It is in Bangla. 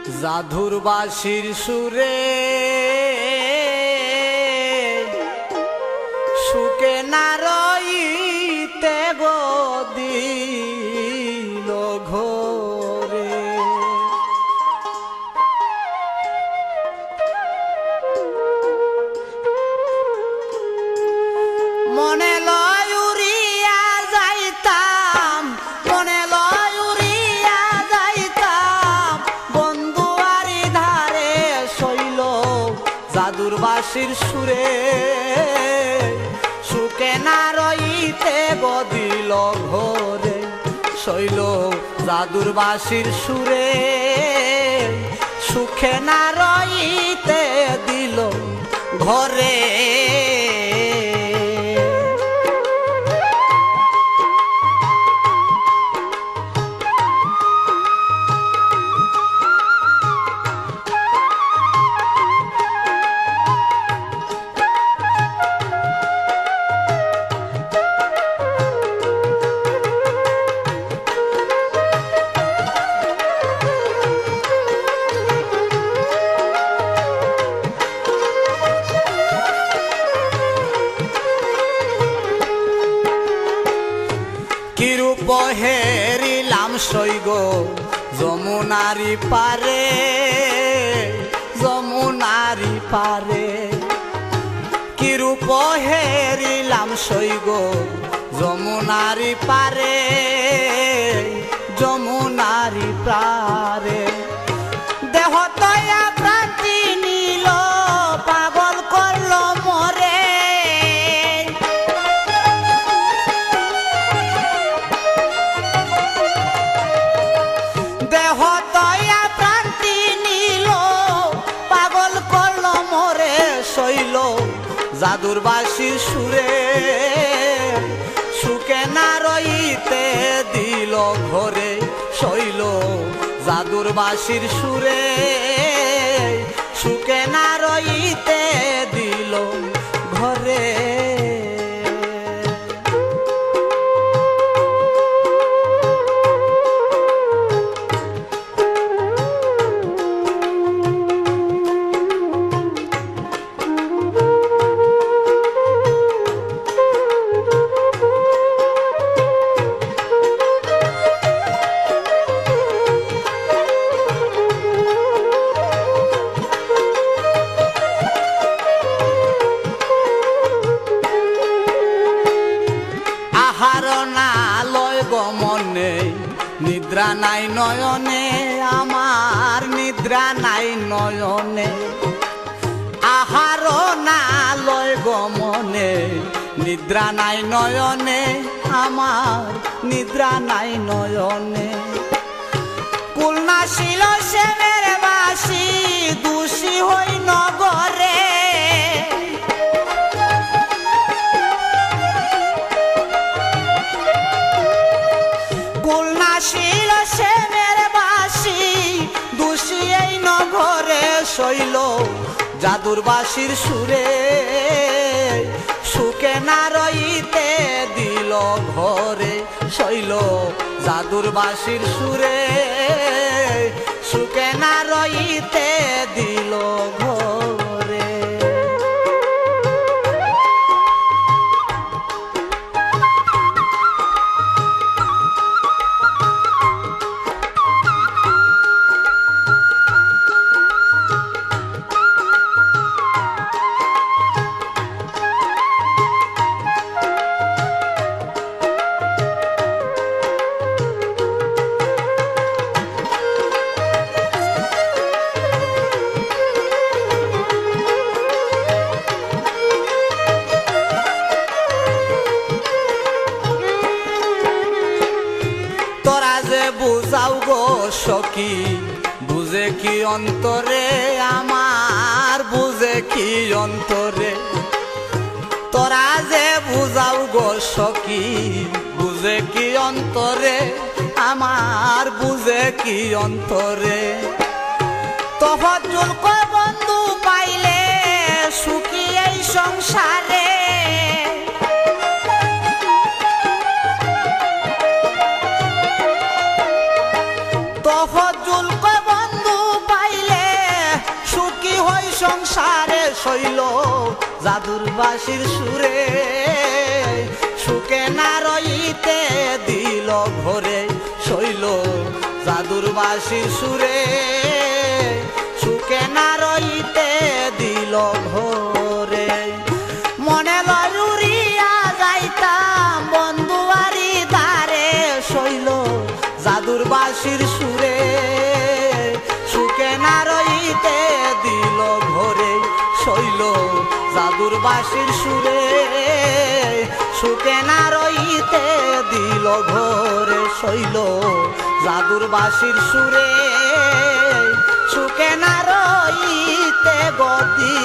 জাদুর বাঁশির সুরে সুকে না রইতে গো দিল ঘোরে। মনে লয় উড়িয়া যাইতাম, মনে লয় উড়িয়া যাইতাম বন্ধুয়ারি ধারে শৈল জাদুর বাঁশির সুরে সুকে না রইতে গো দিল ঘোরে। শৈল জাদুর বাঁশির সুরে সুখে না রইতে দিল ঘরে। কিরূপ হেরিলাম সৈগ যমুনারি পারে, যমুনারি পারে। কিরূপ হেরিলাম সৈগ যমুনারি পারে, যমুনারি পারে। দেহ তয়া প্রান্তি নীল পাগল করল মরে। দেহ তয়া প্রান্তি নীল পাগল করল মরে। শৈল জাদুর বাঁশির সুরে সুকে না রইতে দিল ঘরে। শৈল জাদুর বাঁশির সুরে সুকে না রইতে দিল ঘরে। আহার না লয় গমনে নিদ্রা নাই নয়নে, আমার নিদ্রা নাই নয়নে। আহার না লয় গমনে নিদ্রা নাই নয়নে, আমার নিদ্রা নাই নয়নে। কুলনা ছিল সেমের বাসি দোষী হই নগরে। কুলনা ছিল সেমের বাসি দোষী এই নগরে। শৈল জাদুর বাঁশির সুরে সুকে না রইতে দিল ঘরে। শৈল জাদুর বাঁশির সুরে সুকে না রইতে দিল ঘরে। তোরা যে বুঝাও গো সখী বুঝে কি অন্তরে, আমার বুঝে কি অন্তরে। তোরা যে বুঝাও গো সখী বুঝে কি অন্তরে, আমার বুঝে কি অন্তরে। তফাজ্জুল কয় বন্ধু পাইলে সুখী এই সংসারে। তফাজ্জুল কয় বন্ধু পাইলে সংসারে শৈল জাদুর বাঁশির সুরে সুখে না রইতে দিল ঘরে শৈল জাদুর বাঁশির সুরে সুখে না রইতে দিল ঘরে মনে লয় উড়িয়া যাইতাম বন্ধুয়ারি দ্বারে শৈল জাদুর বাঁশির সুরে সুখে না রইতে দিল ঘরে শৈল জাদুর বাঁশির সুরে সুখে না রইতে দিল ঘরে শৈল জাদুর বাঁশির সুরে সুখে না রইতে গদি